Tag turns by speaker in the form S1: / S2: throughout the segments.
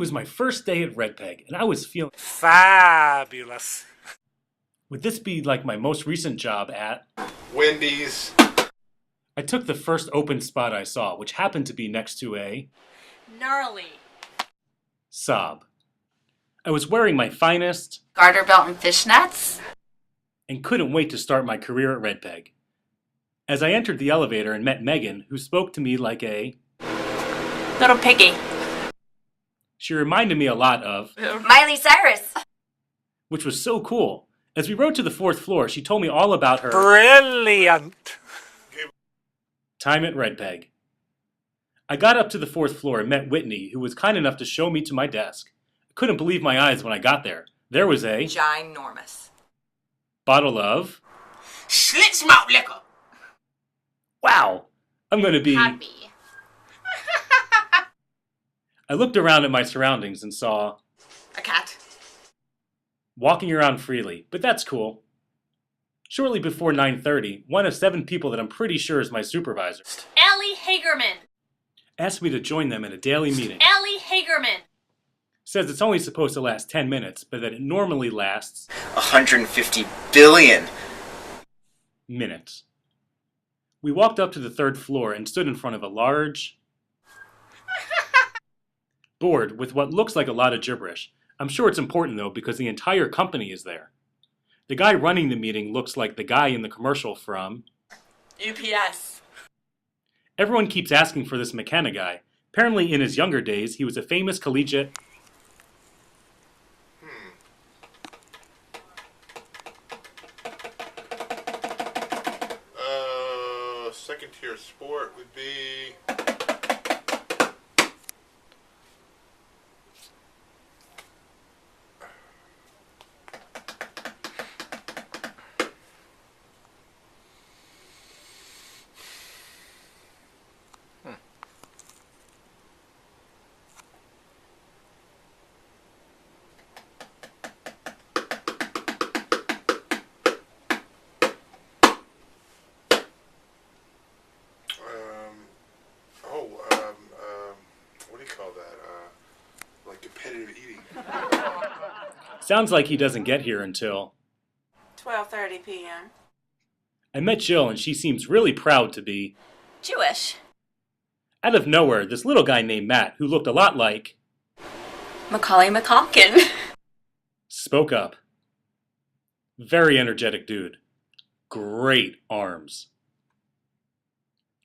S1: was my first day at RedPeg, and I was feeling
S2: fabulous.
S1: Would this be like my most recent job at
S3: Wendy's?
S1: I took the first open spot I saw, which happened to be next to a
S4: gnarly
S1: sob. I was wearing my finest
S4: garter belt and fishnets
S1: and couldn't wait to start my career at RedPeg. As I entered the elevator and met Megan, who spoke to me like a
S4: little piggy.
S1: She reminded me a lot of
S4: Miley Cyrus,
S1: which was so cool. As we rode to the 4th floor, she told me all about her
S2: brilliant
S1: time at RedPeg. I got up to the 4th floor and met Whitney, who was kind enough to show me to my desk. I couldn't believe my eyes when I got there. There was a
S4: ginormous
S1: bottle of
S5: Schlitz malt liquor.
S1: Wow, I'm going to be
S4: happy.
S1: I looked around at my surroundings and saw
S4: A cat.
S1: walking around freely, but that's cool. Shortly before 9:30, one of 7 people that I'm pretty sure is my supervisor
S4: Ellie Hagerman.
S1: asked me to join them in a daily meeting.
S4: Ellie Hagerman.
S1: Says it's only supposed to last 10 minutes, but that it normally lasts
S5: 150 billion.
S1: minutes. We walked up to the 3rd floor and stood in front of a large board with what looks like a lot of gibberish. I'm sure it's important though because the entire company is there. The guy running the meeting looks like the guy in the commercial from
S4: UPS.
S1: Everyone keeps asking for this McKenna guy. Apparently in his younger days, he was a famous collegiate
S3: Second tier sport would be what do you call that? Like competitive eating.
S1: Sounds like he doesn't get here until
S4: 12:30 p.m.
S1: I met Jill and she seems really proud to be
S4: Jewish.
S1: Out of nowhere, this little guy named Matt, who looked a lot like
S4: Macaulay Culkin.
S1: spoke up. Very energetic dude. Great arms.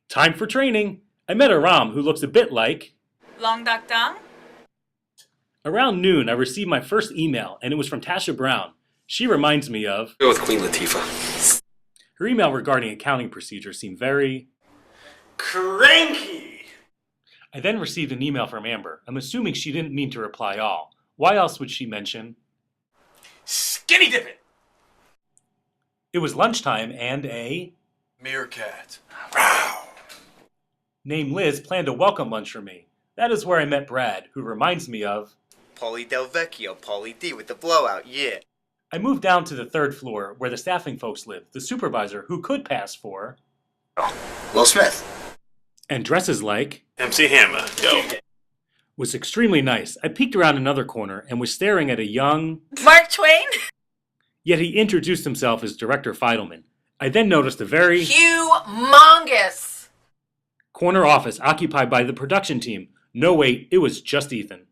S1: Time for training. I met Aram, who looks a bit like
S4: Long Duck Dong.
S1: Around noon, I received my first email, and it was from Tasha Brown. She reminds me of
S5: Go with Queen Latifah.
S1: her email regarding accounting procedures seemed very
S5: Cranky.
S1: I then received an email from Amber. I'm assuming she didn't mean to reply all. Why else would she mention?
S5: Skinny dipping.
S1: It was lunchtime and a
S5: Meerkat.
S1: named Liz planned a welcome lunch for me. That is where I met Brad, who reminds me of
S5: Paulie Del Vecchio, Paulie D with the blowout, yeah.
S1: I moved down to the 3rd floor where the staffing folks lived, the supervisor who could pass for
S5: Will Smith.
S1: and dresses like
S5: MC Hammer. Yo.
S1: was extremely nice. I peeked around another corner and was staring at a young
S4: Mark Twain.
S1: Yet he introduced himself as Director Feidelman. I then noticed a very
S4: Humongous.
S1: corner office occupied by the production team. No, wait, it was just Ethan.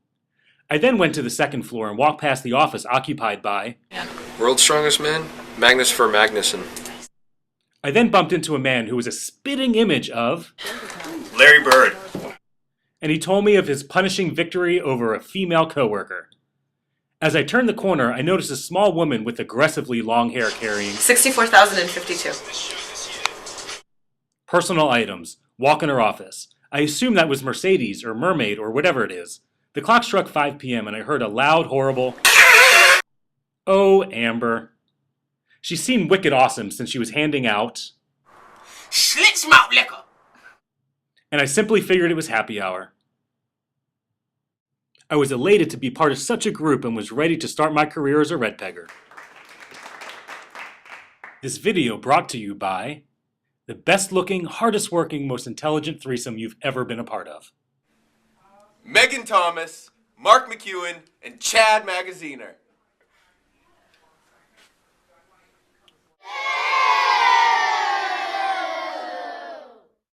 S1: I then went to the 2nd floor and walked past the office occupied by
S6: World's Strongest Man? Magnus for Magnuson.
S1: I then bumped into a man who was a spitting image of
S5: Larry Bird.
S1: and he told me of his punishing victory over a female coworker. As I turned the corner, I noticed a small woman with aggressively long hair carrying
S4: 64,052.
S1: personal items walk in her office. I assume that was Mercedes or Mermaid or whatever it is. The clock struck 5 p.m. and I heard a loud, horrible "Oh, Amber." She seemed wicked awesome since she was handing out
S5: Schlitz malt liquor.
S1: and I simply figured it was happy hour. I was elated to be part of such a group and was ready to start my career as a RedPegger. This video brought to you by the best looking, hardest working, most intelligent threesome you've ever been a part of.
S7: Megan Thomas, Mark McEwen, and Chad Magaziner.